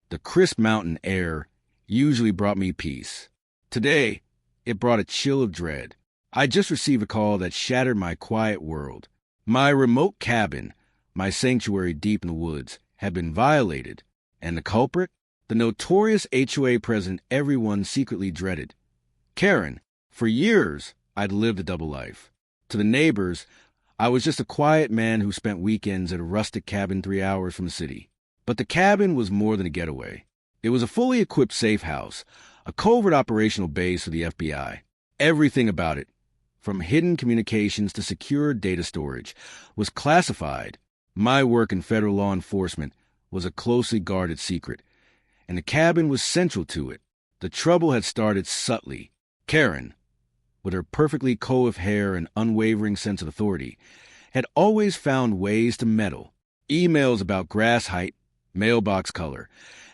The crisp mountain air usually brought me peace. Today, it brought a chill of dread. I just received a call that shattered my quiet world. My remote cabin, my sanctuary deep in the woods, had been violated, and the culprit? The notorious HOA president everyone secretly dreaded. Karen. For years, I'd lived a double life. To the neighbors, I was just a quiet man who spent weekends at a rustic cabin 3 hours from the city. But the cabin was more than a getaway. It was a fully equipped safe house, a covert operational base for the FBI. Everything about it, from hidden communications to secure data storage, was classified. My work in federal law enforcement was a closely guarded secret, and the cabin was central to it. The trouble had started subtly. Karen, with her perfectly coiffed hair and unwavering sense of authority, had always found ways to meddle. Emails about grass height, mailbox color,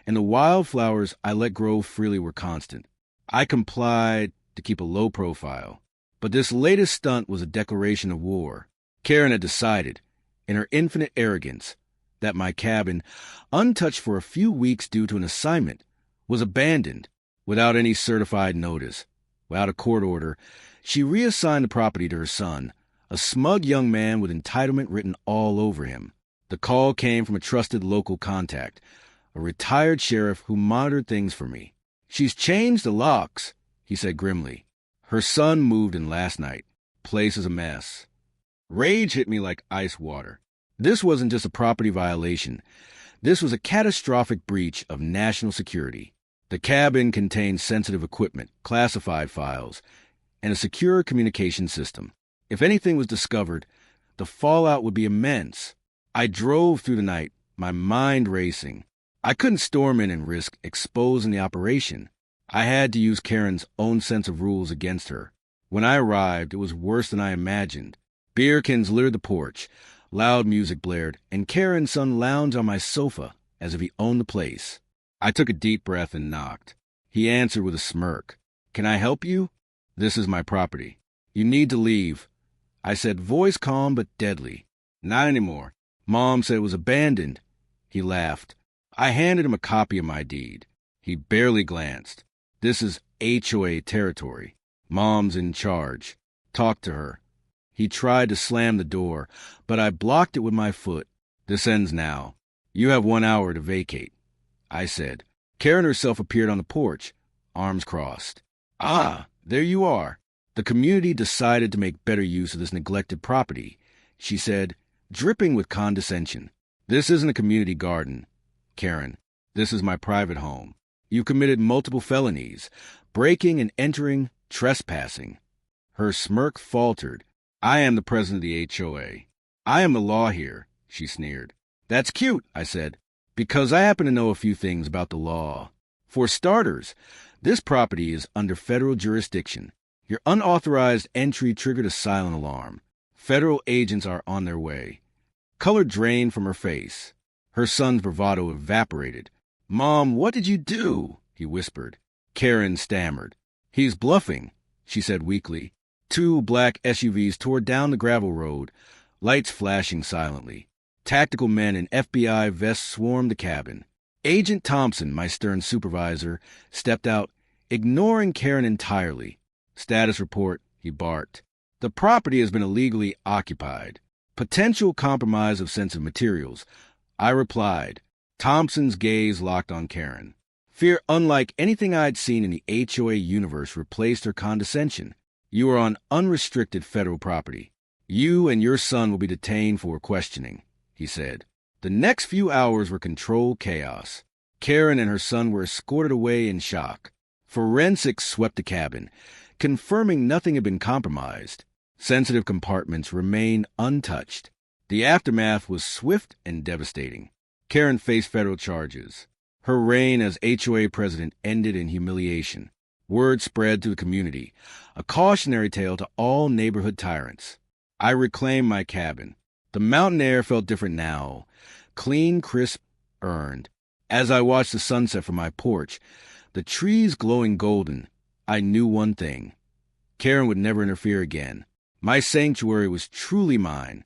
and the wildflowers I let grow freely were constant. I complied to keep a low profile. But this latest stunt was a declaration of war. Karen had decided, in her infinite arrogance, that my cabin, untouched for a few weeks due to an assignment, was abandoned without any certified notice. Without a court order, she reassigned the property to her son, a smug young man with entitlement written all over him. The call came from a trusted local contact, a retired sheriff who monitored things for me. "She's changed the locks," he said grimly. "Her son moved in last night. Place is a mess." Rage hit me like ice water. This wasn't just a property violation. This was a catastrophic breach of national security. The cabin contained sensitive equipment, classified files, and a secure communication system. If anything was discovered, the fallout would be immense. I drove through the night, my mind racing. I couldn't storm in and risk exposing the operation. I had to use Karen's own sense of rules against her. When I arrived, it was worse than I imagined. Beer cans littered the porch, loud music blared, and Karen's son lounged on my sofa as if he owned the place. I took a deep breath and knocked. He answered with a smirk. "Can I help you?" "This is my property." "You need to leave," I said, voice calm but deadly. "Not anymore. Mom said it was abandoned." He laughed. I handed him a copy of my deed. He barely glanced. "This is HOA territory. Mom's in charge. Talk to her." He tried to slam the door, but I blocked it with my foot. "This ends now. You have 1 hour to vacate," I said. Karen herself appeared on the porch, arms crossed. "Ah, there you are. The community decided to make better use of this neglected property," she said, dripping with condescension. "This isn't a community garden, Karen. This is my private home. You committed multiple felonies, breaking and entering, trespassing." Her smirk faltered. "I am the president of the HOA. I am the law here," she sneered. "That's cute," I said, "because I happen to know a few things about the law. For starters, this property is under federal jurisdiction. Your unauthorized entry triggered a silent alarm. Federal agents are on their way." Color drained from her face. Her son's bravado evaporated. "Mom, what did you do?" he whispered. Karen stammered. "He's bluffing," she said weakly. 2 black SUVs tore down the gravel road, lights flashing silently. Tactical men in FBI vests swarmed the cabin. Agent Thompson, my stern supervisor, stepped out, ignoring Karen entirely. "Status report," he barked. "The property has been illegally occupied. Potential compromise of sensitive materials," I replied. Thompson's gaze locked on Karen. Fear unlike anything I'd seen in the HOA universe replaced her condescension. "You are on unrestricted federal property. You and your son will be detained for questioning," he said. The next few hours were controlled chaos. Karen and her son were escorted away in shock. Forensics swept the cabin, confirming nothing had been compromised. Sensitive compartments remained untouched. The aftermath was swift and devastating. Karen faced federal charges. Her reign as HOA president ended in humiliation. Word spread to the community, a cautionary tale to all neighborhood tyrants. I reclaimed my cabin. The mountain air felt different now, clean, crisp, earned. As I watched the sunset from my porch, the trees glowing golden, I knew one thing. Karen would never interfere again. My sanctuary was truly mine.